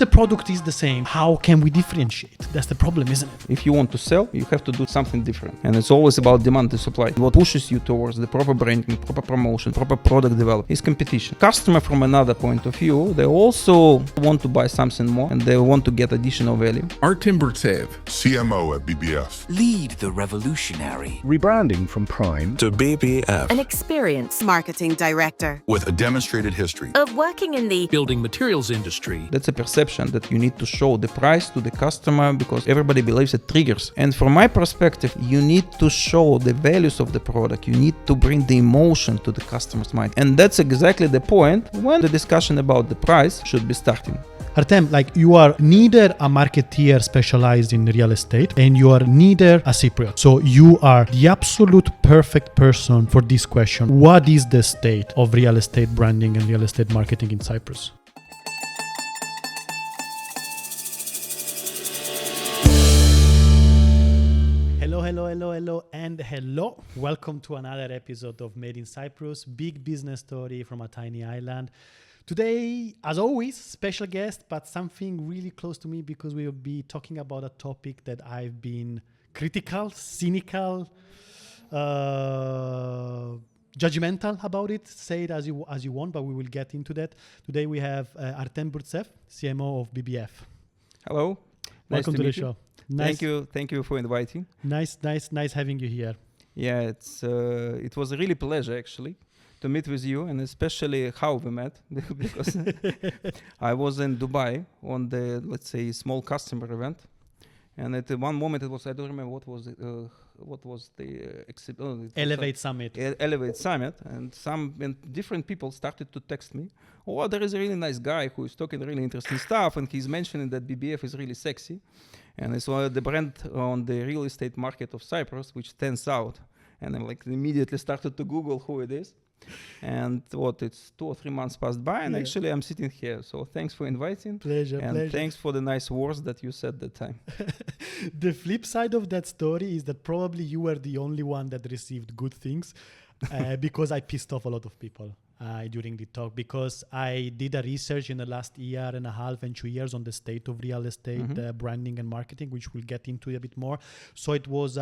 the product is the same, how can we differentiate? That's the problem, isn't it? If you want to sell, you have to do something different. And it's always about demand and supply. What pushes you towards the proper branding, proper promotion, proper product development is competition. Customer from another point of view, they also want to buy something more and they want to get additional value. Artem Burtsev, CMO at BBF. Lead the revolutionary. Rebranding from Prime To BBF. An experienced marketing director With a demonstrated history. of working in the Building materials industry. That's a perception that you need to show the price to the customer because everybody believes it triggers. And from my perspective, you need to show the values of the product. You need to bring the emotion to the customer's mind. And that's exactly the point when the discussion about the price should be starting. Artem, you are neither a marketeer specialized in real estate and you are neither a Cypriot. So you are the absolute perfect person for this question. What is the state of real estate branding and real estate marketing in Cyprus? Hello. Welcome to another episode of Made in Cyprus, big business story from a tiny island. Today, as always, special guest, but something really close to me because we will be talking about a topic that I've been critical, cynical, judgmental about it. Say it as you want, but we will get into that. Today we have Artem Burtsev, CMO of BBF. Hello. Welcome to the show. Nice. Thank you for inviting. Nice having you here. Yeah, it was a really pleasure actually to meet with you, and especially how we met because I was in Dubai on the, let's say, small customer event, and at one moment it was, I don't remember what was the Elevate Summit. Elevate Summit, and different people started to text me, oh, there is a really nice guy who is talking really interesting stuff, and he's mentioning that BBF is really sexy, and it's one of the brand on the real estate market of Cyprus, which stands out, and I immediately started to Google who it is. And it's 2 or 3 months passed by, and actually I'm sitting here. So thanks for inviting. Pleasure. Thanks for the nice words that you said that time. The flip side of that story is that probably you were the only one that received good things because I pissed off a lot of people during the talk, because I did a research in the last year and a half and 2 years on the state of real estate branding and marketing, which we'll get into a bit more. So it was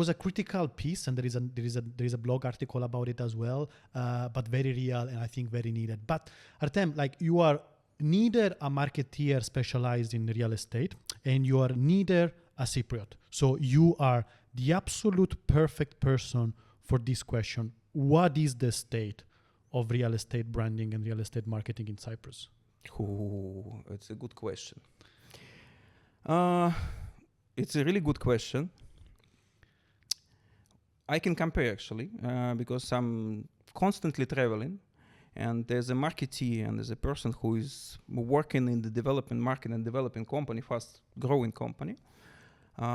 a critical piece, and there is a blog article about it as well, but very real and I think very needed. But Artem, you are neither a marketeer specialized in real estate and you are neither a Cypriot. So you are the absolute perfect person for this question. What is the state of real estate branding and real estate marketing in Cyprus? Oh, it's a good question. It's a really good question. I can compare actually, because I'm constantly traveling, and there's a marketeer and there's a person who is working in the development market and developing company, fast growing company.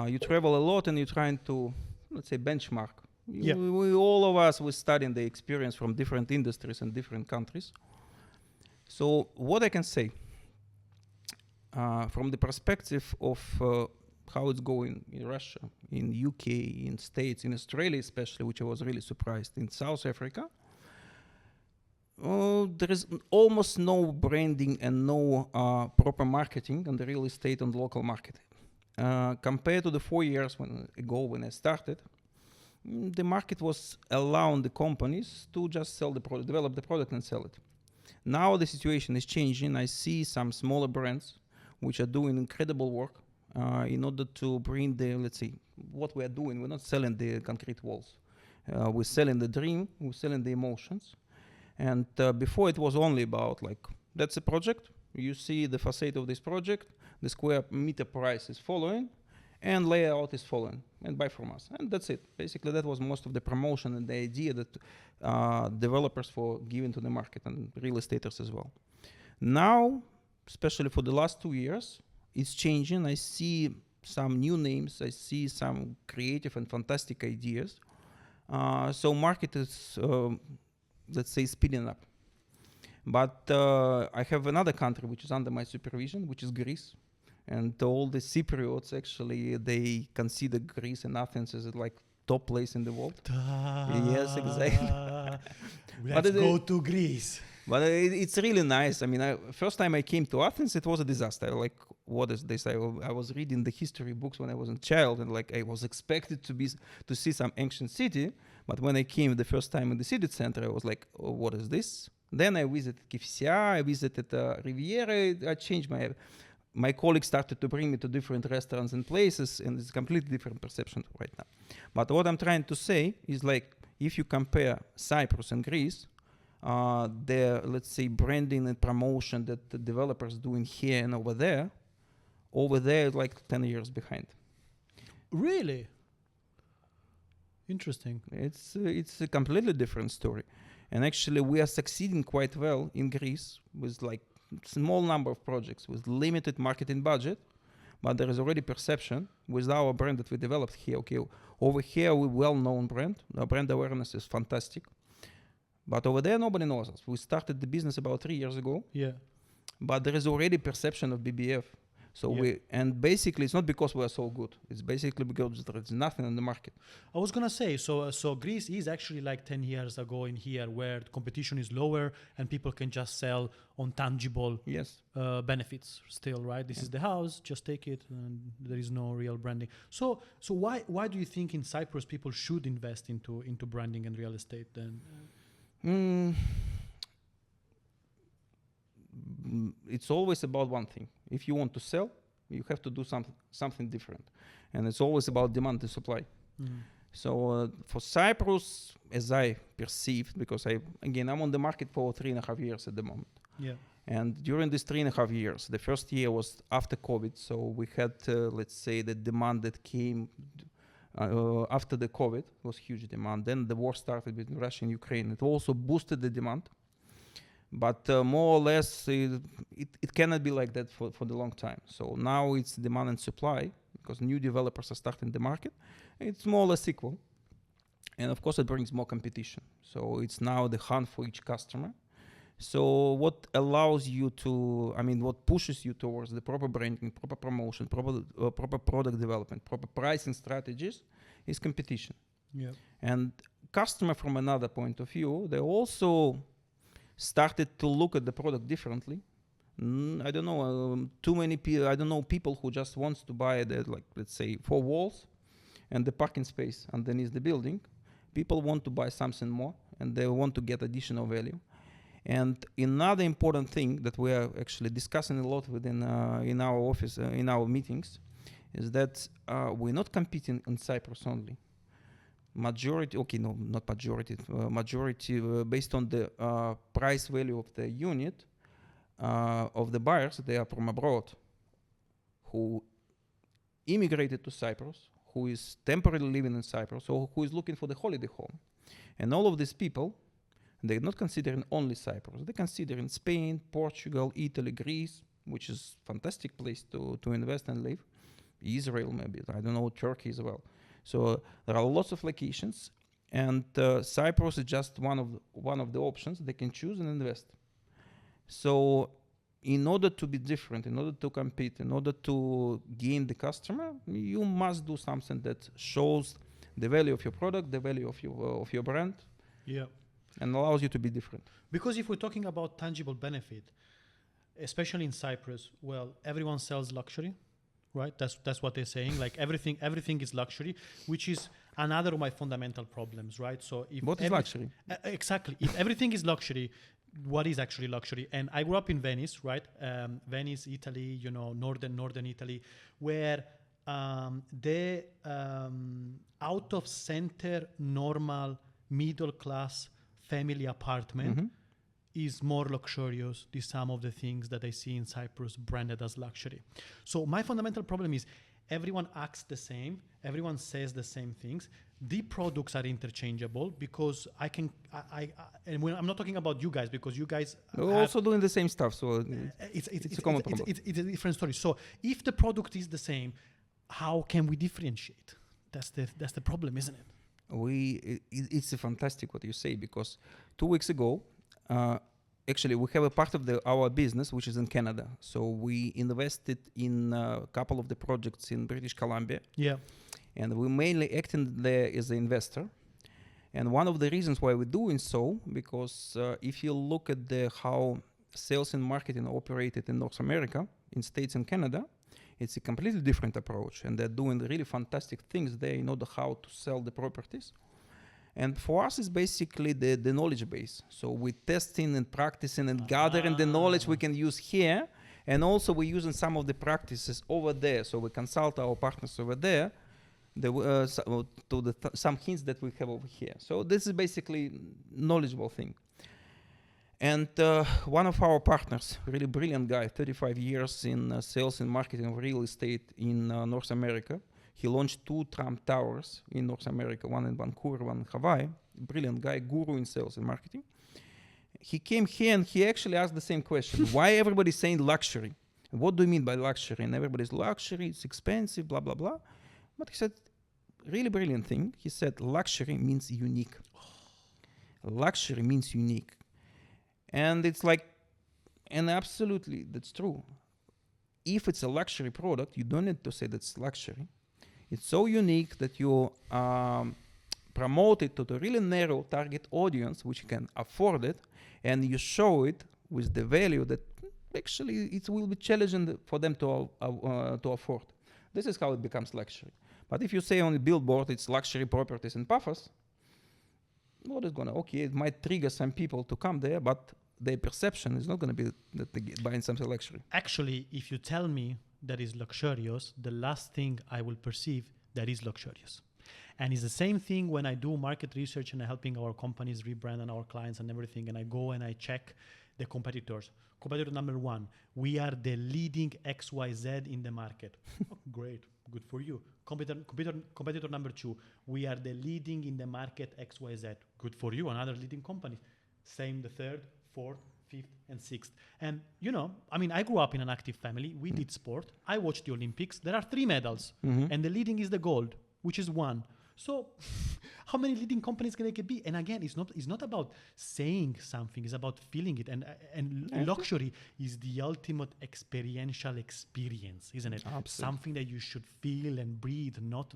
You travel a lot and you're trying to, let's say, benchmark. All of us, we're studying the experience from different industries and different countries. So what I can say, from the perspective of how it's going in Russia, in UK, in States, in Australia especially, which I was really surprised, in South Africa, there is almost no branding and no proper marketing on the real estate on the local market. Compared to the 4 years ago when I started, the market was allowing the companies to just sell the product, develop the product and sell it. Now the situation is changing. I see some smaller brands which are doing incredible work in order to bring the, let's say, what we are doing. We're not selling the concrete walls. We're selling the dream, we're selling the emotions. And before it was only about that's a project. You see the facade of this project, the square meter price is following, and layout is following, and buy from us. And that's it. Basically, that was most of the promotion and the idea that developers were giving to the market and real estaters as well. Now, especially for the last 2 years, it's changing. I see some new names. I see some creative and fantastic ideas. So market is, let's say, speeding up. But I have another country which is under my supervision, which is Greece. And all the Cypriots, actually, they consider Greece and Athens as top place in the world. Yes, exactly. Let's go to Greece. But it's really nice. I mean, first time I came to Athens, it was a disaster. Like, what is this? I was reading the history books when I was a child, and like I was expected to see some ancient city. But when I came the first time in the city center, I was like, oh, what is this? Then I visited Kifisia, I visited Riviera. I changed my colleagues started to bring me to different restaurants and places, and it's a completely different perception right now. But what I'm trying to say is, like, if you compare Cyprus and Greece, the, let's say, branding and promotion that the developers doing here and over there is like 10 years behind. Really? Interesting. It's a completely different story. And actually, we are succeeding quite well in Greece with like small number of projects with limited marketing budget, but there is already perception with our brand that we developed here. Okay, over here we're well-known brand. Our brand awareness is fantastic, but over there nobody knows us. We started the business about 3 years ago. Yeah. But there is already perception of BBF. So and basically it's not because we are so good. It's basically because there is nothing in the market. I was gonna say, so Greece is actually like 10 years ago in here, where the competition is lower and people can just sell on tangible benefits still, right? This is the house, just take it, and there is no real branding. So why do you think in Cyprus people should invest into branding and real estate then? It's always about one thing. If you want to sell, you have to do something different, and it's always about demand and supply. So for Cyprus, as I perceived, because I'm on the market for 3.5 years at the moment. Yeah. And during these 3.5 years, the first year was after COVID, so we had, let's say, the demand that came after the COVID was huge demand. Then the war started between Russia and Ukraine. It also boosted the demand. But more or less, it cannot be like that for the long time. So now it's demand and supply, because new developers are starting the market. It's more or less equal. And of course, it brings more competition. So it's now the hunt for each customer. So what allows you to, what pushes you towards the proper branding, proper promotion, proper product development, proper pricing strategies is competition. Yeah. And customer, from another point of view, they also started to look at the product differently. I don't know, too many people, I don't know people who just wants to buy the, like, let's say, 4 walls and the parking space underneath the building. People want to buy something more, and they want to get additional value. And another important thing that we are actually discussing a lot within in our office, in our meetings, is that we're not competing in Cyprus only. Majority based on the price value of the unit of the buyers, they are from abroad, who immigrated to Cyprus, who is temporarily living in Cyprus, or who is looking for the holiday home. And all of these people, they're not considering only Cyprus. They consider in Spain, Portugal, Italy, Greece, which is a fantastic place to invest and live. Israel, maybe, I don't know, Turkey as well. So there are lots of locations, and Cyprus is just one of the options they can choose and invest. So in order to be different, in order to compete, in order to gain the customer, you must do something that shows the value of your product, the value of your brand, and allows you to be different. Because if we're talking about tangible benefit, especially in Cyprus, well, everyone sells luxury. Right, that's what they're saying. Like everything is luxury, which is another of my fundamental problems. Right. So if what is luxury? Exactly. If everything is luxury, what is actually luxury? And I grew up in Venice, right? Venice, Italy. Northern Italy, where the out of center normal middle class family apartment is more luxurious than some of the things that I see in Cyprus branded as luxury. So my fundamental problem is everyone acts the same, everyone says the same things. The products are interchangeable because and I'm not talking about you guys, because you guys are also doing the same stuff. So it's a common problem. It's a different story. So if the product is the same, how can we differentiate? That's the problem, isn't it? It's a fantastic what you say, because 2 weeks ago, actually, we have a part of our business which is in Canada. So we invested in a couple of the projects in British Columbia. Yeah. And we mainly acting there as an investor. And one of the reasons why we're doing so, because if you look at how sales and marketing operated in North America, in States and Canada, it's a completely different approach. And they're doing really fantastic things there in order how to sell the properties. And for us, it's basically the knowledge base. So we're testing and practicing and gathering the knowledge we can use here. And also we're using some of the practices over there. So we consult our partners over there some hints that we have over here. So this is basically knowledgeable thing. And one of our partners, really brilliant guy, 35 years in sales and marketing of real estate in North America. He launched 2 Trump Towers in North America, one in Vancouver, one in Hawaii. Brilliant guy, guru in sales and marketing. He came here and he actually asked the same question. Why everybody's saying luxury? And what do you mean by luxury? And everybody's luxury, it's expensive, blah, blah, blah. But he said, really brilliant thing. He said, luxury means unique. Luxury means unique. And it's like, and absolutely, that's true. If it's a luxury product, you don't need to say that's luxury. It's so unique that you promote it to the really narrow target audience, which can afford it, and you show it with the value that actually it will be challenging for them to afford. This is how it becomes luxury. But if you say on the billboard it's luxury properties in Paphos, what is gonna, okay, it might trigger some people to come there, but their perception is not gonna be that they're buying something luxury. Actually, if you tell me that is luxurious, the last thing I will perceive that is luxurious. And it's the same thing when I do market research and I'm helping our companies rebrand and our clients and everything, and I go and I check the competitors. Competitor number 1, we are the leading XYZ in the market. Oh, great, good for you. Competitor number 2, we are the leading in the market XYZ. Good for you, another leading company. Same the 3rd, 4th, 5th, and 6th. And you know, I mean, I grew up in an active family. We did sport. I watched the Olympics. There are 3 medals, and the leading is the gold, which is 1. So how many leading companies can it be? And again, it's not about saying something, it's about feeling it. And luxury is the ultimate experiential experience, isn't it? Absolutely. Something that you should feel and breathe, not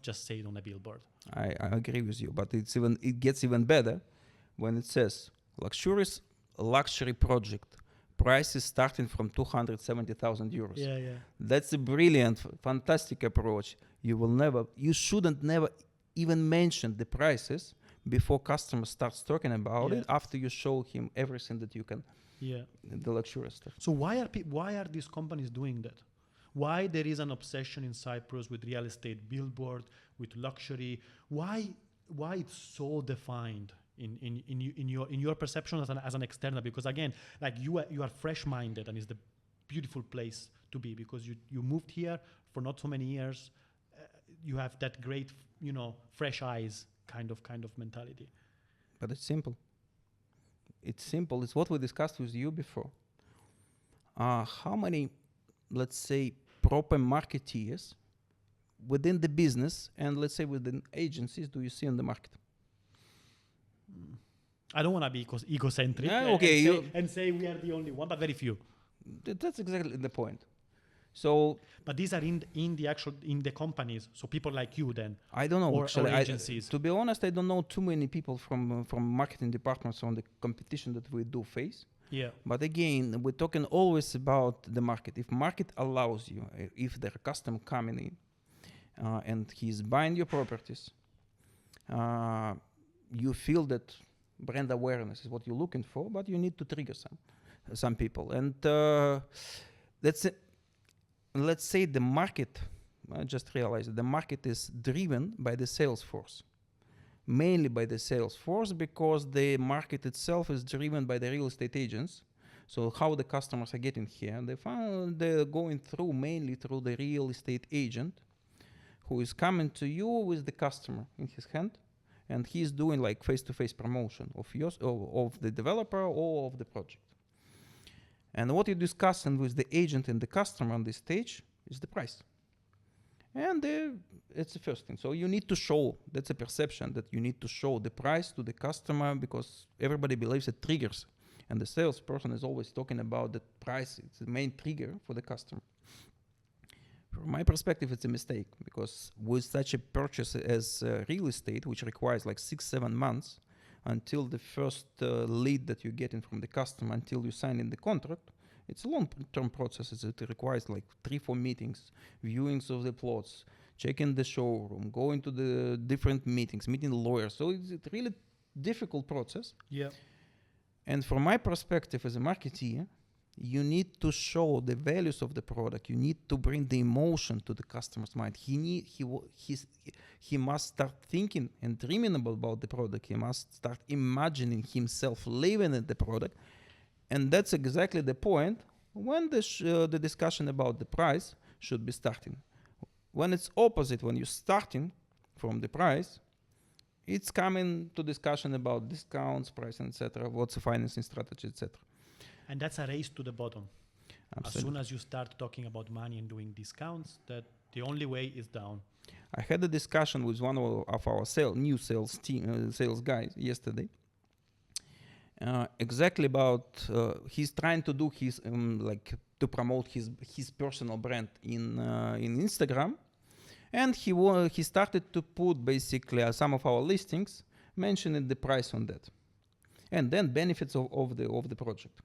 just say it on a billboard. I agree with you, but it gets even better when it says luxurious luxury project, prices starting from 270,000 euros. Yeah. That's a brilliant, fantastic approach. You shouldn't never even mention the prices before customer starts talking about it after you show him everything that you can. Yeah. The luxurious stuff. So why are these companies doing that? Why there is an obsession in Cyprus with real estate billboard, with luxury? Why it's so defined in your perception as an external? Because again, like you are fresh-minded, and it's the beautiful place to be because you moved here for not so many years. You have that great, fresh eyes kind of mentality. But it's simple. It's what we discussed with you before. How many, let's say, proper marketeers within the business and let's say within agencies do you see in the market? I don't want to be egocentric and say we are the only one, but very few. That's exactly the point. So, but these are in the companies. So people like you then. I don't know. Or agencies. To be honest, I don't know too many people from marketing departments on the competition that we do face. Yeah. But again, we're talking always about the market. If market allows you, if there are customer coming in, and he's buying your properties, you feel that brand awareness is what you're looking for, but you need to trigger some people, and that's it. Let's say the market, I just realized the market is driven by the sales force, mainly by the sales force, because the market itself is driven by the real estate agents. So how the customers are getting here, they're going mainly through the real estate agent, who is coming to you with the customer in his hand, and he's doing like face-to-face promotion of the developer or of the project. And what you're discussing with the agent and the customer on this stage is the price. And it's the first thing. So you need to show, that's a perception, that you need to show the price to the customer because everybody believes it triggers. And the salesperson is always talking about the price. It's the main trigger for the customer. From my perspective, it's a mistake, because with such a purchase as real estate, which requires like 6-7 months until the first lead that you're getting from the customer until you sign in the contract, it's a long-term process. It requires like 3-4 meetings, viewings of the plots, checking the showroom, going to the different meetings, meeting lawyers. So it's a really difficult process. Yeah. And from my perspective as a marketeer, you need to show the values of the product. You need to bring the emotion to the customer's mind. He must start thinking and dreaming about the product. He must start imagining himself living in the product. And that's exactly the point when the discussion about the price should be starting. When it's opposite, when you're starting from the price, it's coming to discussion about discounts, pricing, etc., what's the financing strategy, etc. And that's a race to the bottom. Absolutely. As soon as you start talking about money and doing discounts, that the only way is down. I had a discussion with one of our new sales team, sales guys yesterday. Exactly about he's trying to do his to promote his personal brand in Instagram, and he started to put basically some of our listings mentioning the price on that, and then benefits of the project.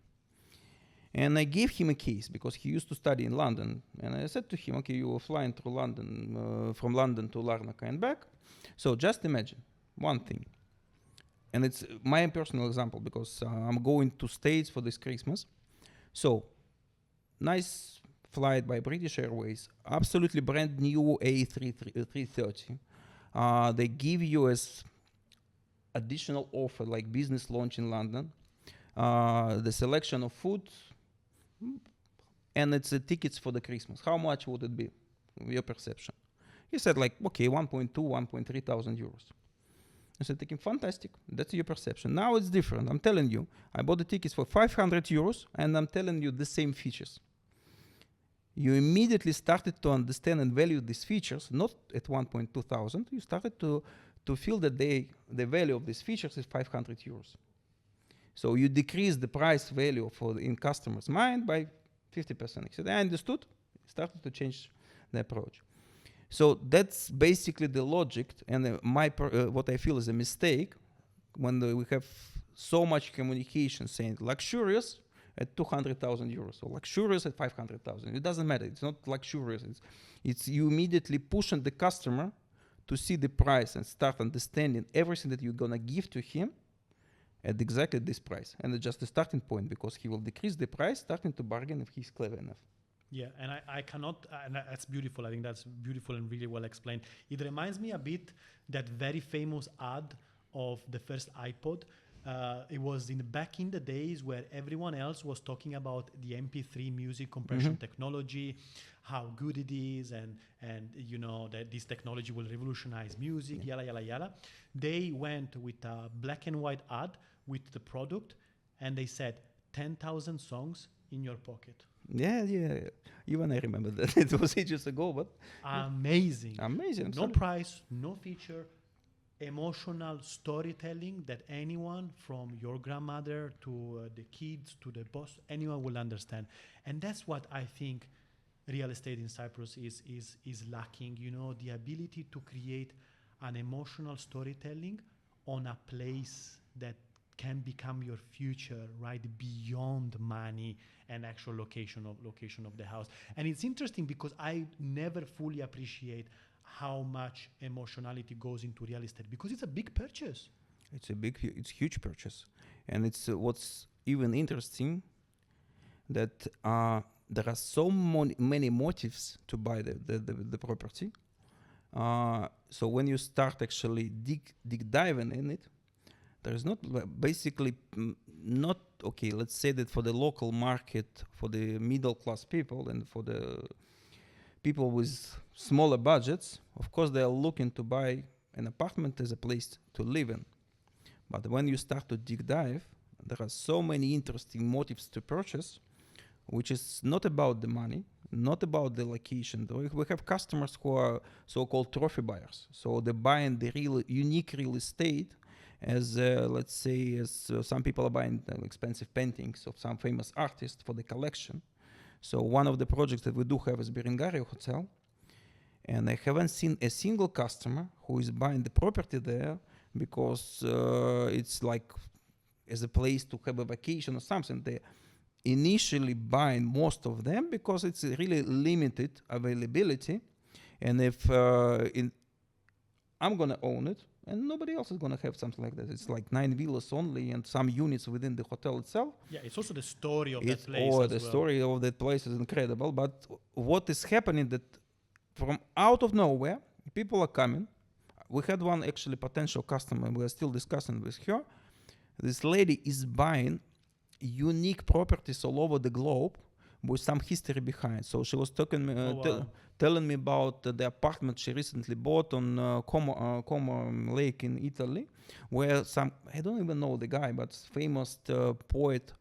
And I gave him a case because he used to study in London. And I said to him, okay, you were flying through London, from London to Larnaca and back. So just imagine one thing. And it's my personal example because I'm going to States for this Christmas. So nice flight by British Airways, absolutely brand new A330. They give you as additional offer like business launch in London, the selection of food, and it's tickets for the Christmas. How much would it be? Your perception. He said like, okay, 1.3 thousand euros. I said, thinking, fantastic. That's your perception. Now it's different. I'm telling you, I bought the tickets for 500 euros and I'm telling you the same features. You immediately started to understand and value these features, not at 1.2 thousand. You started to feel that the value of these features is 500 euros. So you decrease the price value in customer's mind by 50%. He said, I understood. Started to change the approach. So that's basically the logic, and what I feel is a mistake when we have so much communication saying luxurious at 200,000 euros or luxurious at 500,000. It doesn't matter. It's not luxurious. It's you immediately pushing the customer to see the price and start understanding everything that you're gonna give to him at exactly this price. And it's just a starting point because he will decrease the price, starting to bargain if he's clever enough. Yeah, and I cannot, and that's beautiful. I think that's beautiful and really well explained. It reminds me a bit that very famous ad of the first iPod. It was back in the days where everyone else was talking about the MP3 music compression technology, how good it is, and you know that this technology will revolutionize music, yalla yalla yalla. They went with a black and white ad with the product, and they said 10,000 songs in your pocket. Yeah. Even I remember that. It was ages ago, but amazing. Amazing. No price, no feature. Emotional storytelling that anyone from your grandmother to the kids to the boss, anyone will understand. And that's what I think real estate in Cyprus is lacking, you know, the ability to create an emotional storytelling on a place that can become your future, right, beyond money and actual location of the house. And it's interesting because I never fully appreciate how much emotionality goes into real estate because it's a big purchase. It's huge purchase, and it's what's even interesting that there are so many motives to buy the property. So when you start actually dig diving in it, there is not basically not okay. Let's say that for the local market, for the middle class people, and for the people with smaller budgets, of course, they are looking to buy an apartment as a place to live in. But when you start to dig dive, there are so many interesting motives to purchase, which is not about the money, not about the location. We have customers who are so-called trophy buyers. So they're buying the real unique real estate as, let's say, some people are buying expensive paintings of some famous artist for the collection. So one of the projects that we do have is Berengario Hotel. And I haven't seen a single customer who is buying the property there because it's like as a place to have a vacation or something. They initially buying most of them because it's a really limited availability. And if I'm gonna own it, and nobody else is gonna have something like that. It's like 9 villas only and some units within the hotel itself. Yeah, it's also the story of that place. Oh, the story of that place is incredible. But what is happening that from out of nowhere, people are coming. We had one actually potential customer. We are still discussing with her. This lady is buying unique properties all over the globe with some history behind. So she was talking, telling me about the apartment she recently bought on Como Lake in Italy, where I don't even know the guy, but famous poet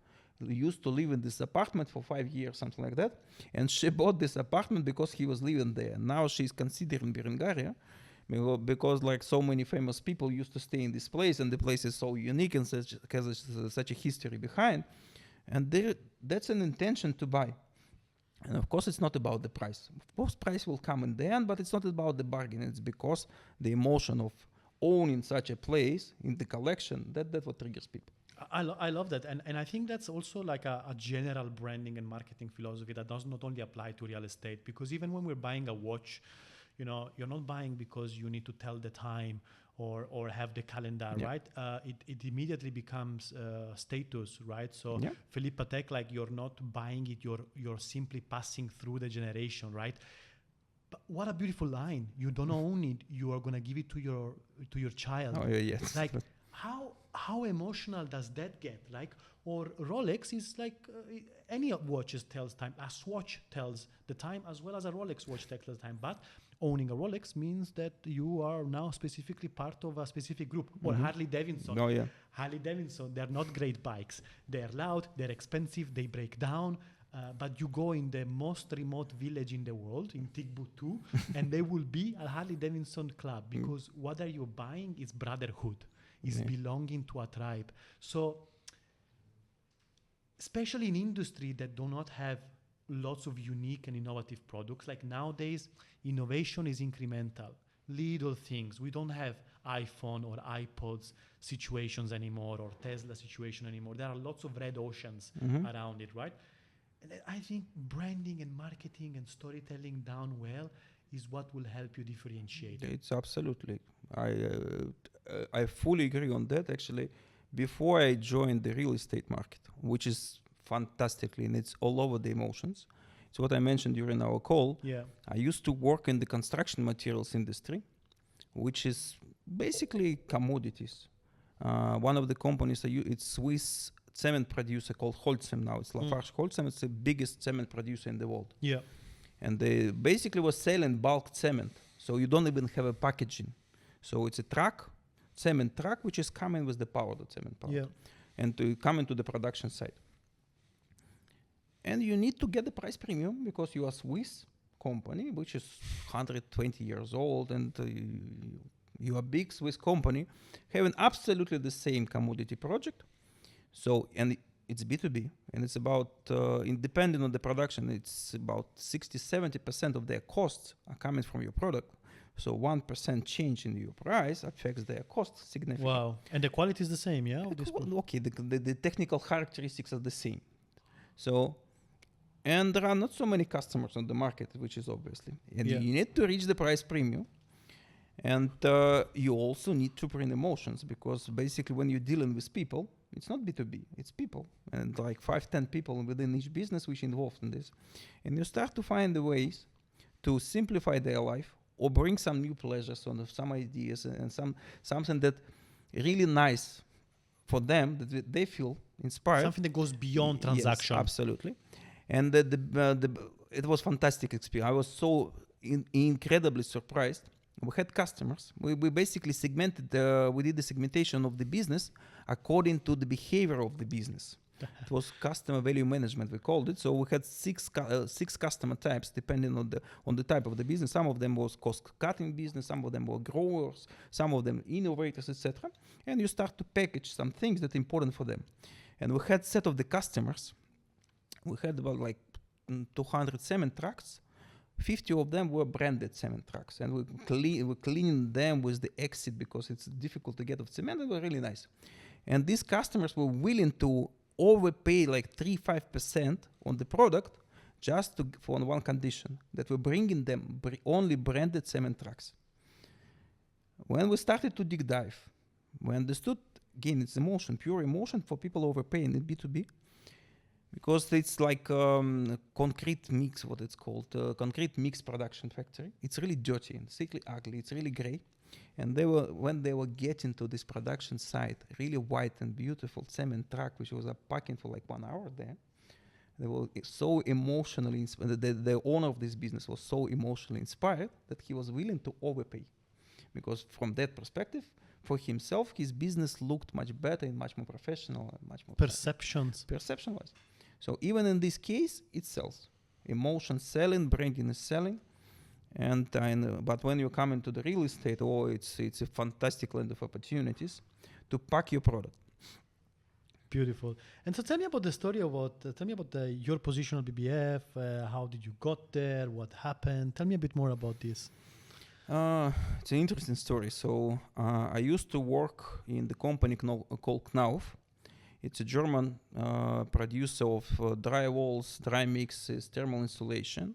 used to live in this apartment for 5 years, something like that. And she bought this apartment because he was living there. Now she's considering Berengaria because like so many famous people used to stay in this place, and the place is so unique and has such a history behind. And that's an intention to buy. And of course, it's not about the price. Of course, price will come in the end, but it's not about the bargain. It's because the emotion of owning such a place in the collection, that's what triggers people. I love that. And I think that's also like a general branding and marketing philosophy that does not only apply to real estate, because even when we're buying a watch, you're not buying because you need to tell the time or have the calendar, right? It immediately becomes status, right? So Philippe Patek, like you're not buying it, you're simply passing through the generation, right? But what a beautiful line. You don't own it, you are gonna give it to your child. Oh, yes. Like how emotional does that get? Like, or Rolex is like any watches tells time. A Swatch tells the time as well as a Rolex watch tells the time. But owning a Rolex means that you are now specifically part of a specific group. Or Harley Davidson. Oh, yeah. Harley Davidson, they're not great bikes. They're loud, they're expensive, they break down. But you go in the most remote village in the world, in Timbuktu, and there will be a Harley Davidson club, because what are you buying is brotherhood, is belonging to a tribe. So, especially in industry that do not have lots of unique and innovative products, like nowadays, innovation is incremental, little things. We don't have iPhone or iPods situations anymore, or Tesla situation anymore. There are lots of red oceans around it, right? And I think branding and marketing and storytelling done well is what will help you differentiate. It's absolutely. I fully agree on that. Actually, before I joined the real estate market, which is fantastically, and it's all over the emotions. It's what I mentioned during our call. Yeah. I used to work in the construction materials industry, which is basically commodities. One of the companies, it's Swiss cement producer called Holcim now. It's Lafarge Holcim. It's the biggest cement producer in the world. Yeah. And they basically was selling bulk cement. So you don't even have a packaging. So it's a truck, cement truck, which is coming with the powder, cement powder. Yeah. And to come into the production site. And you need to get the price premium because you are a Swiss company, which is 120 years old, and you are a big Swiss company having absolutely the same commodity project. So, and it's B2B, and it's about, depending on the production, it's about 60-70% of their costs are coming from your product. So 1% change in your price affects their cost significantly. Wow. And the quality is the same, yeah? Okay, the technical characteristics are the same. So, and there are not so many customers on the market, which is obviously. And you need to reach the price premium. And you also need to bring emotions, because basically when you're dealing with people, it's not B2B, it's people. And like 5-10 people within each business which are involved in this. And you start to find the ways to simplify their life or bring some new pleasures on some ideas and something that really nice for them, that they feel inspired. Something that goes beyond transaction. Yes, absolutely. And it was fantastic experience. I was so incredibly surprised. We had customers. We basically segmented, we did the segmentation of the business according to the behavior of the business. It was customer value management, we called it. So we had six customer types depending on the type of the business. Some of them was cost-cutting business, some of them were growers, some of them innovators, etc. And you start to package some things that are important for them. And we had set of the customers. We had about like 200 cement trucks, 50 of them were branded cement trucks, and we cleaned them with the exit because it's difficult to get of cement. They were really nice. And these customers were willing to overpay like 3-5% on the product just for one condition, that we're bringing them only branded cement trucks. When we started to dig dive, we understood, again, it's emotion, pure emotion for people overpaying in B2B, because it's like concrete mix, what it's called, concrete mix production factory. It's really dirty and sickly ugly, it's really gray. And when they were getting to this production site, really white and beautiful cement truck, which was packing for like 1 hour there, they were so emotionally, the owner of this business was so emotionally inspired that he was willing to overpay. Because from that perspective, for himself, his business looked much better and much more professional and much more perception-wise. So even in this case, it sells. Emotion selling, branding is selling. But when you come into the real estate, it's a fantastic land of opportunities to pack your product. Beautiful. And so tell me about the story your position at BBF. How did you got there? What happened? Tell me a bit more about this. It's an interesting story. So I used to work in the company called Knauf. It's a German producer of dry walls, dry mixes, thermal insulation.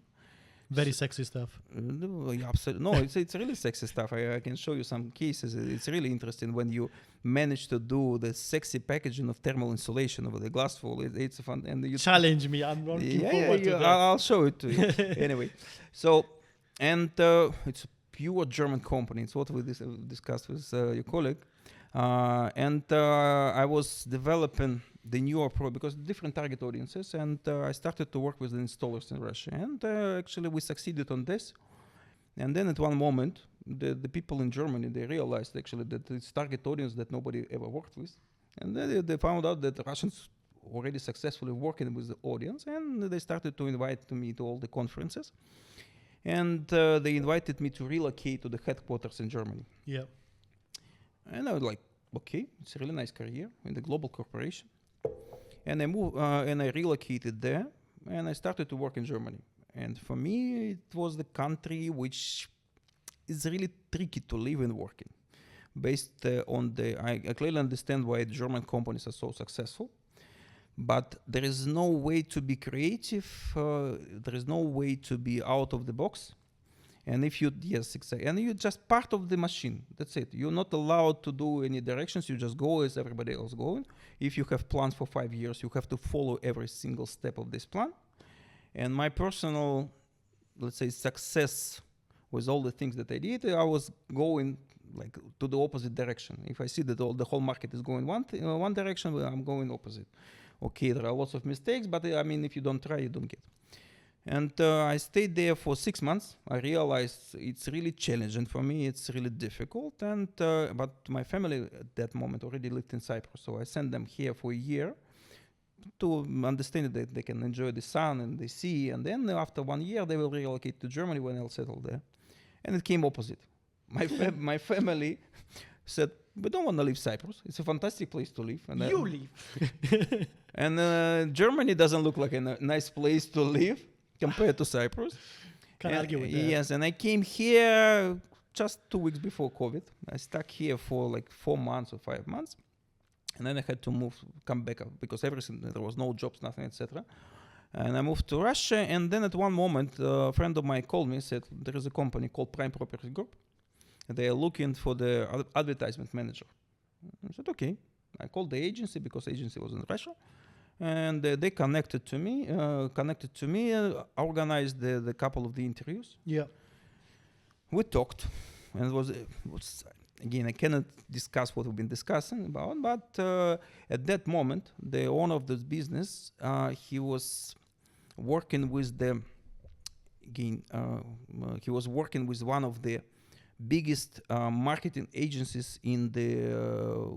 Very sexy stuff. Absolutely. No, it's really sexy stuff. I can show you some cases. It's really interesting when you manage to do the sexy packaging of thermal insulation over the glass wall. It's fun. And you challenge me. I'm looking forward to that. I'll show it to you. Anyway, so it's a pure German company. It's what we discussed with your colleague. I was developing the new approach because different target audiences, and I started to work with the installers in Russia, and actually we succeeded on this. And then at one moment, the people in Germany, they realized actually that it's target audience that nobody ever worked with, and then they found out that the Russians already successfully working with the audience, and they started to invite me to all the conferences, and they invited me to relocate to the headquarters in Germany. Yeah. And I was like, okay, it's a really nice career in the global corporation. And I moved, and I relocated there, and I started to work in Germany. And for me, it was the country which is really tricky to live and work in. Based on I clearly understand why German companies are so successful, but there is no way to be creative. There is no way to be out of the box. And if you, yes, exactly, and you're just part of the machine, that's it. You're not allowed to do any directions, you just go as everybody else going. If you have plans for 5 years, you have to follow every single step of this plan. And my personal, let's say, success with all the things that I did, I was going like to the opposite direction. If I see that the whole market is going one direction, well, I'm going opposite. Okay, there are lots of mistakes, but I mean, if you don't try, you don't get. And I stayed there for 6 months. I realized it's really challenging for me. It's really difficult. And but my family at that moment already lived in Cyprus, so I sent them here for a year to understand that they can enjoy the sun and the sea. And then after 1 year, they will relocate to Germany when I'll settle there. And it came opposite. My family said, we don't want to leave Cyprus. It's a fantastic place to live. And you leave. And Germany doesn't look like a nice place to live compared to Cyprus. Can't argue with that. Yes, and I came here just 2 weeks before COVID. I stuck here for like 4 months or 5 months. And then I had to come back because there was no jobs, nothing, etc. And I moved to Russia. And then at one moment, a friend of mine called me and said, there is a company called Prime Property Group. They are looking for the advertisement manager. I said, okay. I called the agency because the agency was in Russia. And they connected to me, organized the couple of the interviews. Yeah. We talked, and it was again, I cannot discuss what we've been discussing about, but at that moment, the owner of this business, he was working with he was working with one of the biggest marketing agencies in the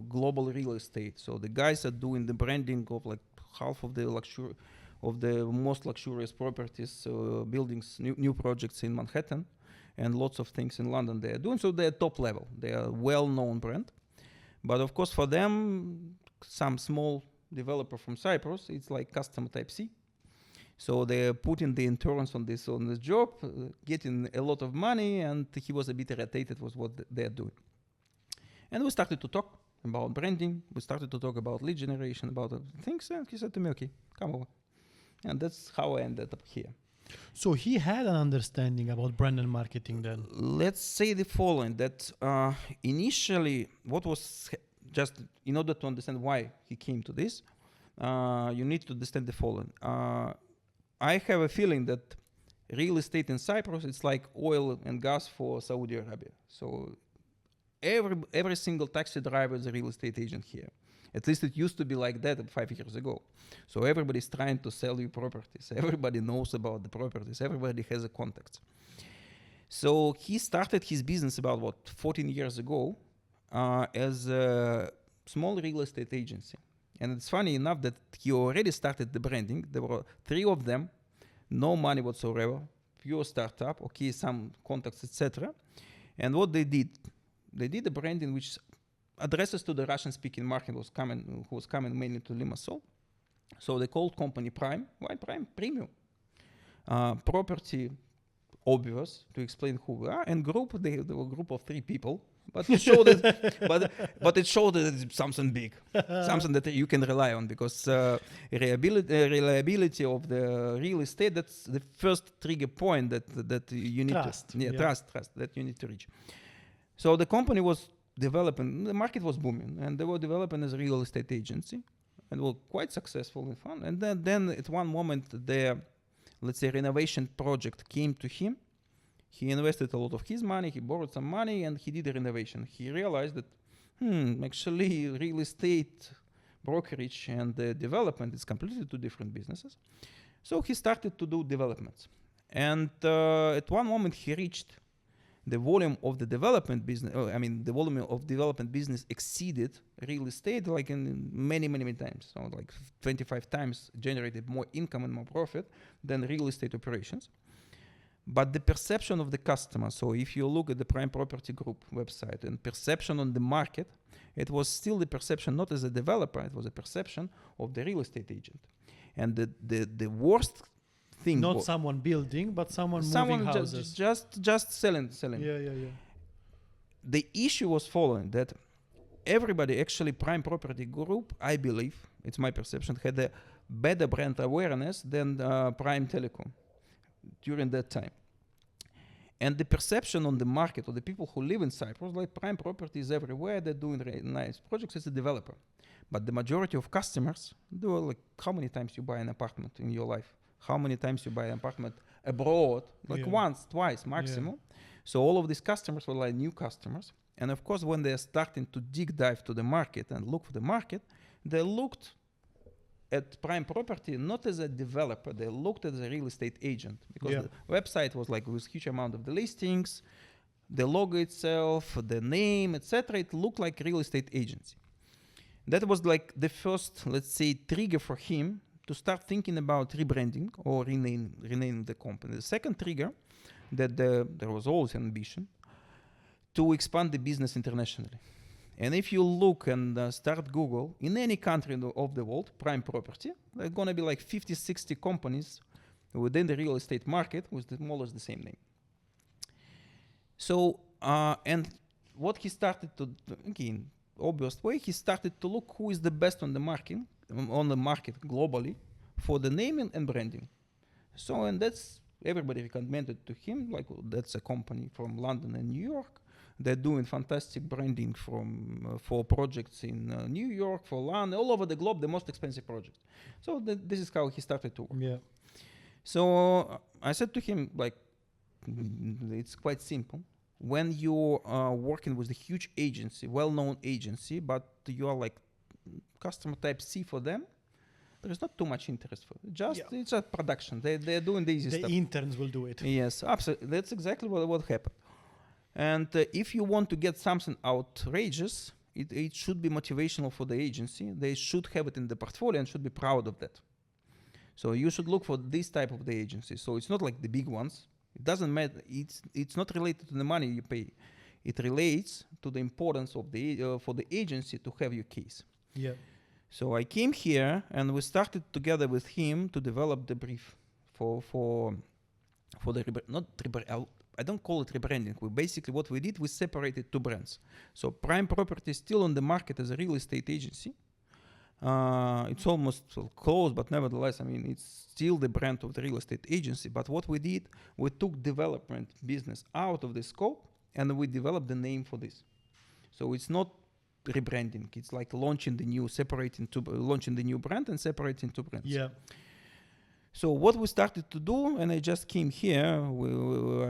global real estate. So the guys are doing the branding of like half of the most luxurious properties, buildings, new projects in Manhattan, and lots of things in London they are doing. So they're top level. They are a well-known brand. But of course, for them, some small developer from Cyprus, it's like customer type C. So they're putting the interns on this job, getting a lot of money, and he was a bit irritated with what they're doing. And we started to talk about branding. We started to talk about lead generation, about things. And he said to me, okay, come over. And that's how I ended up here. So he had an understanding about brand and marketing then. Let's say the following, that initially, what was just in order to understand why he came to this, you need to understand the following. I have a feeling that real estate in Cyprus, it's like oil and gas for Saudi Arabia. So every single taxi driver is a real estate agent here. At least it used to be like that 5 years ago. So everybody's trying to sell you properties. Everybody knows about the properties. Everybody has a contact. So he started his business about 14 years ago as a small real estate agency. And it's funny enough that he already started the branding. There were 3 of them, no money whatsoever, pure startup, okay, some contacts, etc. And what they did a branding which addresses to the Russian-speaking market who was coming mainly to Limassol. So they called company Prime. Why Prime? Premium. Property, obvious, to explain who we are. And group, they were a group of 3 people. But it showed that, but it showed that it's something big, something that you can rely on, because reliability of the real estate, that's the first trigger point that you need trust. Trust that you need to reach. So the company was developing, the market was booming, and they were developing as a real estate agency, and were quite successful and fun. And then at one moment, their, let's say, renovation project came to him. He invested a lot of his money, he borrowed some money, and he did a renovation. He realized that, actually real estate brokerage and development is completely 2 different businesses. So he started to do developments. And at one moment he reached the volume of the development business, the volume of development business exceeded real estate like in many times. So like 25 times generated more income and more profit than real estate operations. But the perception of the customer, so if you look at the Prime Property Group website and perception on the market, it was still the perception not as a developer, it was a perception of the real estate agent. And the worst thing... Not someone building, but someone moving houses. Just selling. Yeah. The issue was following, that everybody, actually Prime Property Group, I believe, it's my perception, had a better brand awareness than Prime Telecom during that time. And the perception on the market, or the people who live in Cyprus, like Prime Properties everywhere, they're doing nice projects as a developer. But the majority of customers, they were like, how many times you buy an apartment in your life? How many times you buy an apartment abroad? Like once, twice maximum. Yeah. So all of these customers were like new customers. And of course, when they're starting to dive to the market and look for the market, they looked at Prime Property not as a developer, they looked at as a real estate agent, because the website was like with huge amount of the listings, the logo itself, the name, etc. It looked like real estate agency. That was like the first, let's say, trigger for him to start thinking about rebranding or renaming the company. The second trigger, that there was always an ambition to expand the business internationally. And if you look and start Google, in any country of the world, Prime Property, there are going to be like 50, 60 companies within the real estate market with more or less the same name. So, and what he started to, again, obvious way, he started to look who is the best on the market globally for the naming and branding. So, and that's, everybody recommended to him, like that's a company from London and New York. They're doing fantastic branding for projects in New York, for London, all over the globe, the most expensive projects. So this is how he started to work. Yeah. So I said to him, like, it's quite simple. When you are working with a huge agency, well-known agency, but you are like customer type C for them, there is not too much interest for it. It's a production. They're doing the easy stuff. The interns will do it. Yes, absolutely. That's exactly what happened. And if you want to get something outrageous, it should be motivational for the agency. They should have it in the portfolio and should be proud of that. So you should look for this type of the agency. So it's not like the big ones. It doesn't matter. It's not related to the money you pay. It relates to the importance of for the agency to have your case. Yeah. So I came here and we started together with him to develop the brief for the I don't call it rebranding. Basically what we did, we separated two brands. So Prime Property is still on the market as a real estate agency. It's almost close, but nevertheless, I mean, it's still the brand of the real estate agency. But what we did, we took development business out of the scope and we developed the name for this. So it's not rebranding. It's like launching the new brand and separating two brands. Yeah. So what we started to do, and I just came here,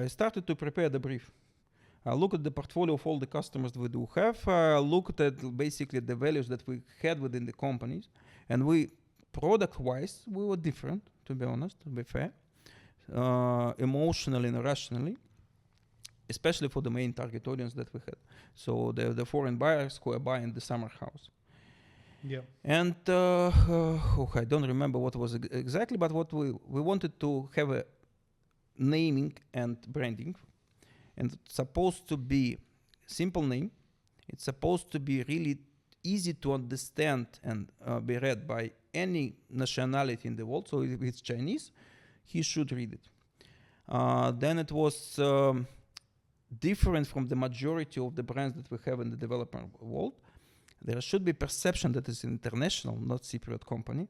I started to prepare the brief. I looked at the portfolio of all the customers we do have, looked at basically the values that we had within the companies, and product-wise, we were different, to be honest, to be fair, emotionally and rationally, especially for the main target audience that we had. So the foreign buyers who are buying the summer house. Yeah. And I don't remember what was exactly, but what we wanted to have a naming and branding. And it's supposed to be simple name. It's supposed to be really easy to understand and be read by any nationality in the world. So if it's Chinese, he should read it. Then it was different from the majority of the brands that we have in the developer world. There should be perception that it's international, not Cypriot company.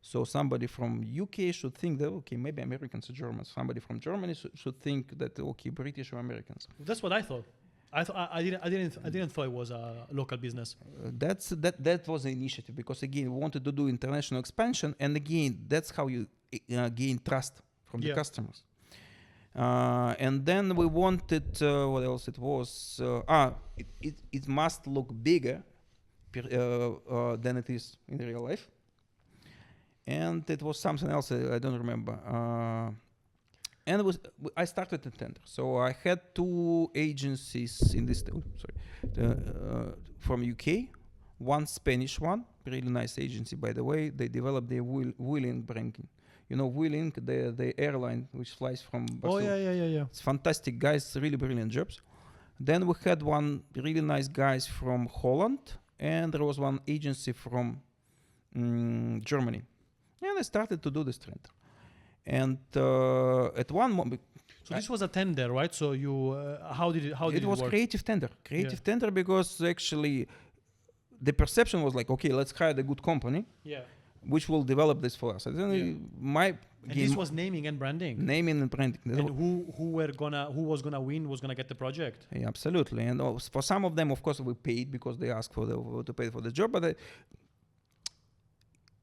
So somebody from UK should think that, okay, maybe Americans or Germans. Somebody from Germany should think that, okay, British or Americans. That's what I thought. I didn't thought it was a local business. That was the initiative, because again, we wanted to do international expansion, and again, that's how you gain trust from the customers. And then we wanted, what else it was? It must look bigger than it is in real life. And it was something else, I don't remember. And I started a tender. So I had two agencies in this, from UK, one Spanish one, really nice agency, by the way. They developed the Vueling branding. You know, Vueling, the airline which flies from Barcelona. Oh, yeah. It's fantastic guys, really brilliant jobs. Then we had one really nice guys from Holland, and there was one agency from Germany. And I started to do this trend. And at one moment... So this was a tender, right? So you, how did it work? It was creative tender. Tender, because actually the perception was like, okay, let's hire the good company, which will develop this for us. And this was naming and branding. Naming and branding. And who was gonna win, was gonna get the project. Yeah, absolutely. And for some of them, of course, we paid because they asked to pay for the job. But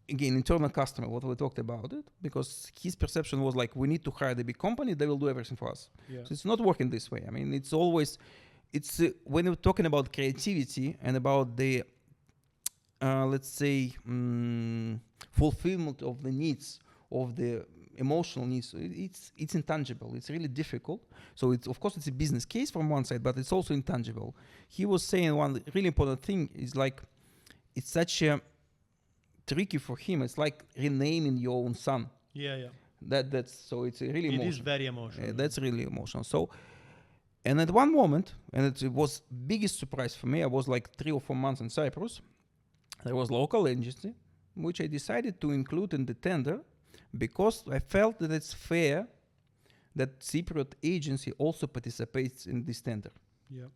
again, internal customer, what we talked about it, because his perception was like, we need to hire the big company, they will do everything for us. Yeah. So it's not working this way. I mean, it's always, when we're talking about creativity and about the, let's say, fulfillment of the needs, of the emotional needs, it's intangible. It's really difficult. So of course, it's a business case from one side, but it's also intangible. He was saying one really important thing is like, it's such a tricky for him. It's like renaming your own son. Yeah. That's so it's really emotional. It is very emotional. That's really emotional. So, and at one moment, and it was biggest surprise for me, I was like 3 or 4 months in Cyprus. There was local agency, which I decided to include in the tender, because I felt that it's fair that Cypriot agency also participates in this tender. Yeah.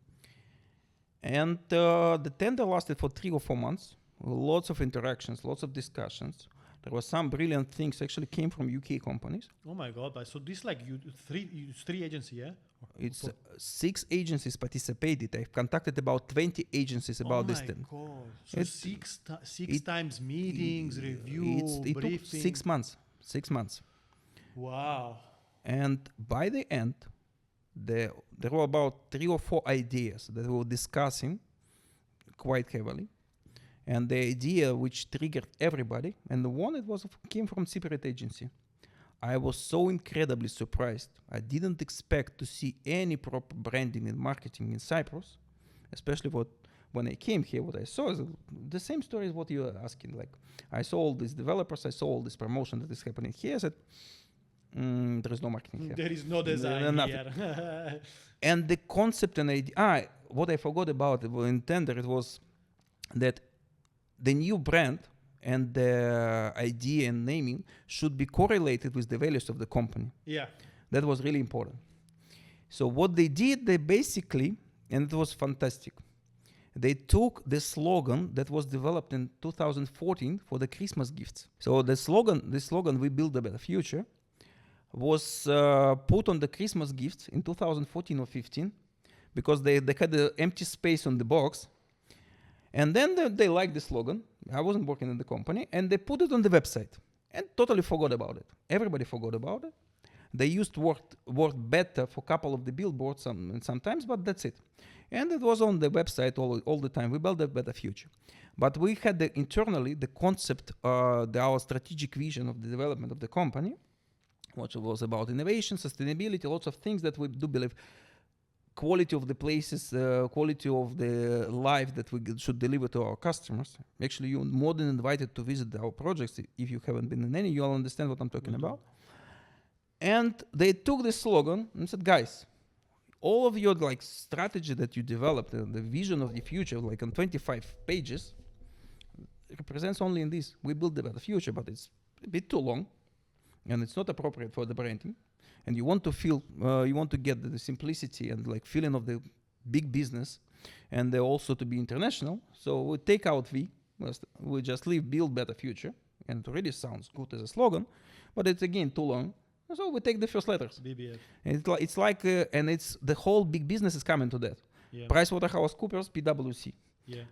And the tender lasted for 3 or 4 months. Lots of interactions, lots of discussions. There were some brilliant things actually came from UK companies. Oh my God! So this like three agencies, yeah? It's 6 agencies participated. I've contacted about 20 agencies about this thing. Oh my God! So six times meetings, review, it briefing. took 6 months. 6 months. Wow! And by the end, there were about 3 or 4 ideas that we were discussing quite heavily. And the idea which triggered everybody, and the one came from Cypriot agency. I was so incredibly surprised. I didn't expect to see any proper branding and marketing in Cyprus, especially when I came here. What I saw is the same story as what you are asking. Like, I saw all these developers, I saw all this promotion that is happening here. I said, there is no marketing here. There is no design here. And the concept and idea. What I forgot about in tender, it was that the new brand and the idea and naming should be correlated with the values of the company. Yeah. That was really important. So what they did, they basically, and it was fantastic, they took the slogan that was developed in 2014 for the Christmas gifts. So the slogan, "We build a better future," was put on the Christmas gifts in 2014 or 15, because they had the empty space on the box. And then they liked the slogan. I wasn't working in the company, and they put it on the website and totally forgot about it. Everybody forgot about it. They used word better for a couple of the billboards sometimes, but that's it. And it was on the website all the time. We built a better future. But we had internally the concept, our strategic vision of the development of the company, which was about innovation, sustainability, lots of things that we do believe. Quality of the places, quality of the life that we should deliver to our customers. Actually, you're more than invited to visit our projects. If you haven't been in any, you'll understand what I'm talking about. And they took this slogan and said, guys, all of your strategy that you developed, the vision of the future, on 25 pages, represents only in this. We build a better future, but it's a bit too long, and it's not appropriate for the branding. And you want to feel, you want to get the simplicity and feeling of the big business, and also to be international. So we take out V, we just leave build better future, and it already sounds good as a slogan, but it's again too long. So we take the first letters. BBF. And and it's the whole big business is coming to that. Yeah. PricewaterhouseCoopers, PwC. Yeah.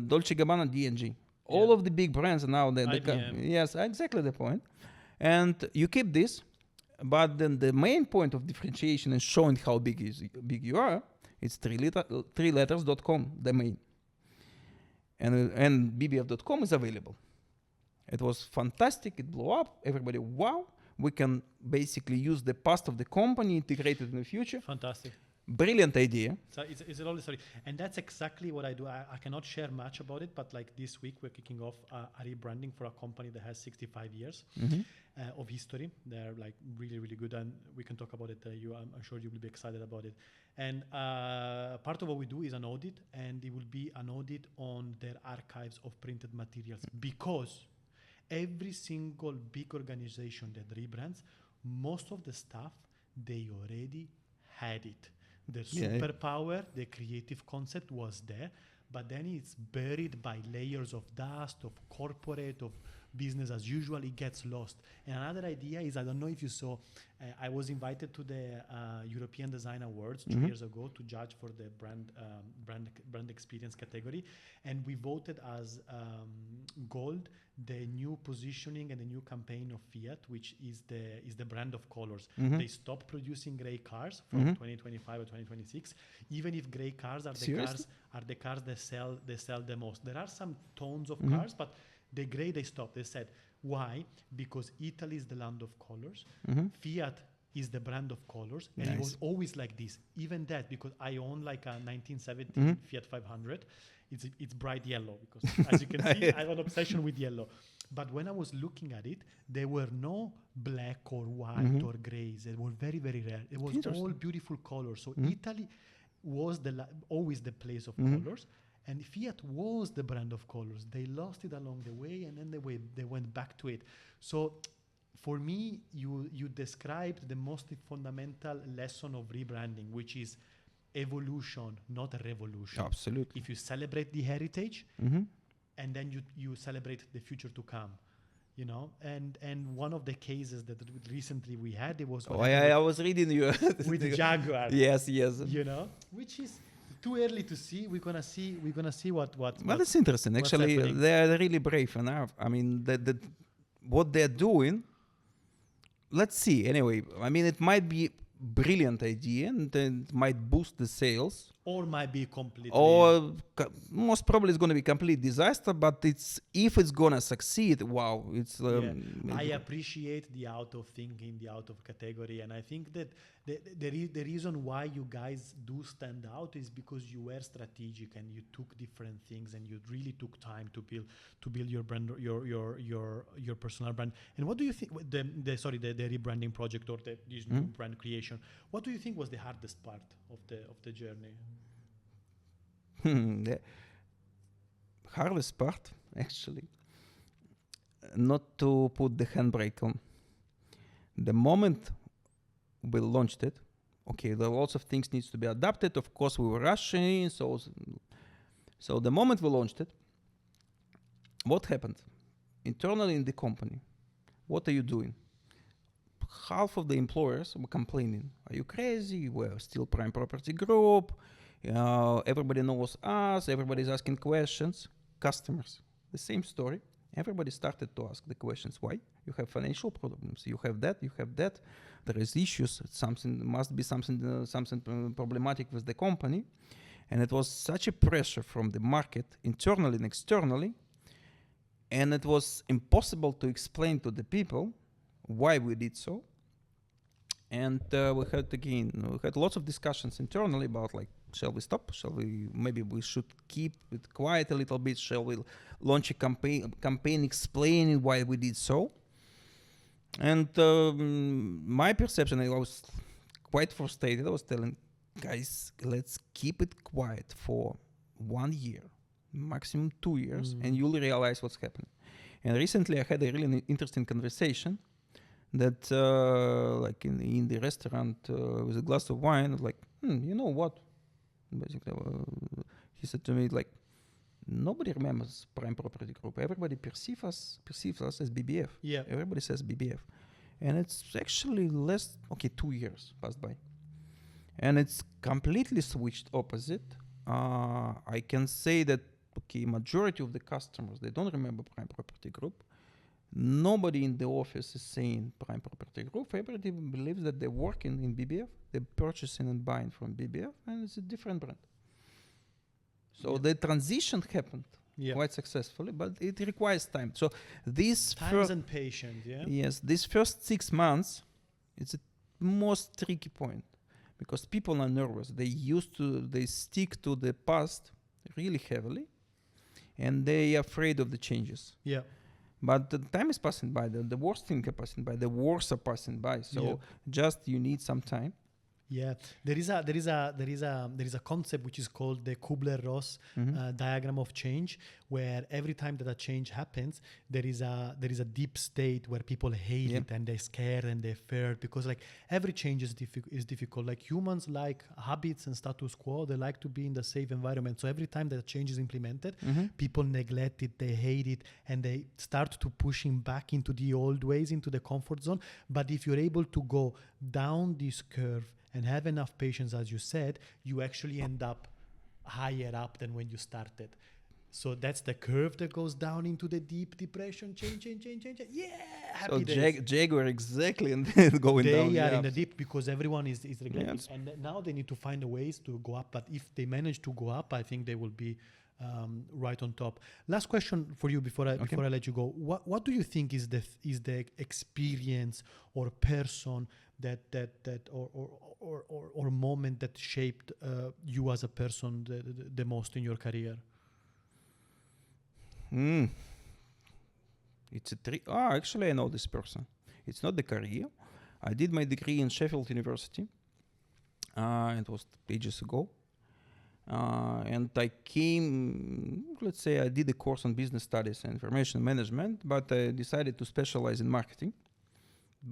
Dolce & Gabbana, D&G. All of the big brands are now yes, exactly the point. And you keep this, but then the main point of differentiation and showing how big you are, it's three letters.com, the main. And bbf.com is available. It was fantastic. It blew up. Everybody, wow. We can basically use the past of the company, integrate it in the future. Fantastic. Brilliant idea. So it's a lovely story. And that's exactly what I do. I cannot share much about it, but this week we're kicking off a rebranding for a company that has 65 years of history. They're really, really good, and we can talk about it. I'm sure you will be excited about it. And part of what we do is an audit, and it will be an audit on their archives of printed materials, because every single big organization that rebrands, most of the stuff, they already had it. The superpower, the creative concept was there, but then it's buried by layers of dust, of corporate, of business as usual. It gets lost. And another idea is, I don't know if you saw, I was invited to the European Design Awards 2 years ago to judge for the brand experience category, and we voted as gold the new positioning and the new campaign of Fiat, which is the brand of colors. They stopped producing gray cars from 2025 or 2026, even if gray cars are the cars that sell the most. There are some tones of cars, but the gray they stopped. They said, why? Because Italy is the land of colors. Fiat is the brand of colors, and it was always like this. Even that, because I own a 1970 Fiat 500. It's bright yellow, because as you can see, I have an obsession with yellow. But when I was looking at it, there were no black or white or grays. They were very, very rare. It was all beautiful colors. So Italy was always the place of colors, and Fiat was the brand of colors. They lost it along the way, and then they went back to it. So for me, you described the most fundamental lesson of rebranding, which is evolution, not a revolution. Absolutely. If you celebrate the heritage, and then you celebrate the future to come, and one of the cases that recently we had, it was I was reading you with the Jaguar. yes, which is too early to see. We're gonna see what. But it's interesting. Actually, they're really brave, and I mean, what they're doing. Let's see. Anyway, I mean, it might be brilliant idea, and it might boost the sales, or might be completely, or most probably it's going to be complete disaster. But if it's going to succeed, wow, it's I appreciate the out of thinking, the out of category, and I think that the reason why you guys do stand out is because you were strategic and you took different things and you really took time to build your brand, your personal brand. And what do you think the rebranding project, or this new brand creation? What do you think was the hardest part of the journey? The hardest part, actually, not to put the handbrake on. The moment we launched it, okay, there are lots of things needs to be adapted. Of course, we were rushing. So the moment we launched it, what happened? Internally in the company, what are you doing? Half of the employers were complaining. Are you crazy? We're still prime property group. Everybody knows us. Everybody's asking questions. Customers, the same story. Everybody started to ask the questions. Why? You have financial problems. You have that. You have that. There is issues. Must be something problematic with the company. And it was such a pressure from the market, internally and externally. And it was impossible to explain to the people why we did so. And we had lots of discussions internally about like, shall we stop? Maybe we should keep it quiet a little bit. Shall we launch a campaign explaining why we did so? And my perception, I was quite frustrated. I was telling guys, let's keep it quiet for 1 year, maximum 2 years, and you'll realize what's happening. And recently I had a really interesting conversation that like in the restaurant with a glass of wine, like, you know what? Basically, he said to me, like, nobody remembers Prime Property Group. Everybody perceives us as BBF. Yeah. Everybody says BBF. And it's actually 2 years passed by. And it's completely switched opposite. I can say that, majority of the customers, they don't remember Prime Property Group. Nobody in the office is saying Prime Property Group. Everybody believes that they're working in BBF, they're purchasing and buying from BBF, and it's a different brand. So the transition happened quite successfully, but it requires time. So this and patience, Yes, these first 6 months, it's the most tricky point because people are nervous. They stick to the past really heavily, and they are afraid of the changes. Yeah. But the time is passing by. The worst thing are passing by. The wars are passing by. So just you need some time. Yeah, there is a concept which is called the Kubler-Ross diagram of change, where every time that a change happens, there is a deep state where people hate it and they're scared and they're feared because like every change is difficult. Like humans like habits and status quo. They like to be in the safe environment. So every time that a change is implemented, people neglect it, they hate it, and they start to pushing back into the old ways, into the comfort zone. But if you're able to go down this curve and have enough patience, as you said, you actually end up higher up than when you started. So that's the curve that goes down into the deep depression, change. Yeah, happy days. Jaguar exactly, and going down. They are in the deep because everyone is regretting. Yes. And now they need to find ways to go up. But if they manage to go up, I think they will be right on top. Last question for you before I let you go. What do you think is the experience or person that or moment that shaped you as a person the most in your career? It's actually I know this person. It's not the career. I did my degree in Sheffield University. It was ages ago. And I came, I did a course on business studies and information management, but I decided to specialize in marketing.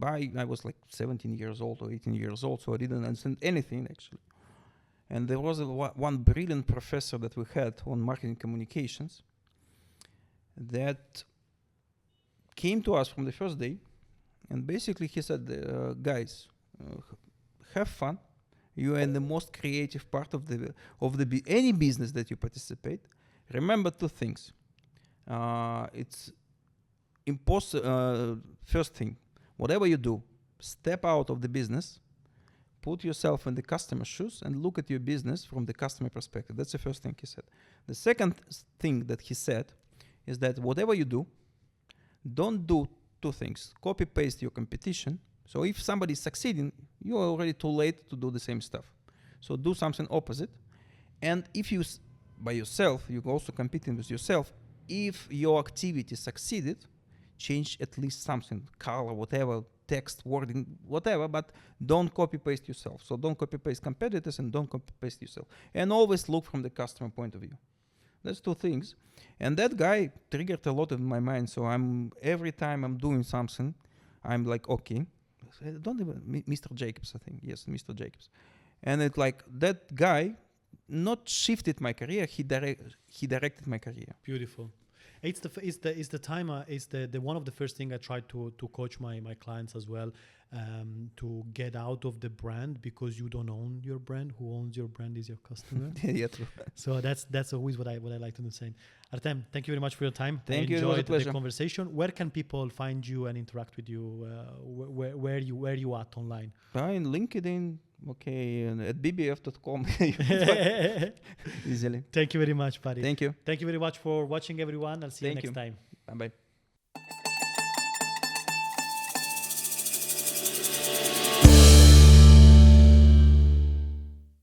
I was like 17 years old or 18 years old, so I didn't understand anything actually. And there was one brilliant professor that we had on marketing communications that came to us from the first day, and basically he said, guys, have fun. You are in the most creative part of any business that you participate. Remember two things. It's impossible. First thing, whatever you do, step out of the business, put yourself in the customer's shoes, and look at your business from the customer perspective. That's the first thing he said. The second thing that he said is that whatever you do, don't do two things. Copy paste your competition. So if somebody is succeeding, you are already too late to do the same stuff. So do something opposite. And if you, by yourself, you're also competing with yourself. If your activity succeeded, change at least something, color, whatever, text, wording, whatever, but don't copy paste yourself. So don't copy paste competitors and don't copy paste yourself. And always look from the customer point of view. That's two things. And that guy triggered a lot in my mind. So every time I'm doing something, I'm like, okay, I don't even Mr. Jacobs, I think. Yes, Mr. Jacobs. And it's like that guy not shifted my career, he directed my career. Beautiful. It's the one of the first thing I try to coach my clients as well, to get out of the brand, because you don't own your brand. Who owns your brand is your customer. Yeah, true. So that's always what I like to do. Saying, Artem, thank you very much for your time. Thank you. I enjoyed It was a the pleasure. conversation. Where can people find you and interact with you? Where you at online? In LinkedIn, okay, and at bbf.com. Easily. Thank you very much, buddy. Thank you. Thank you very much for watching, everyone. I'll see you Thank next you. time. Bye-bye.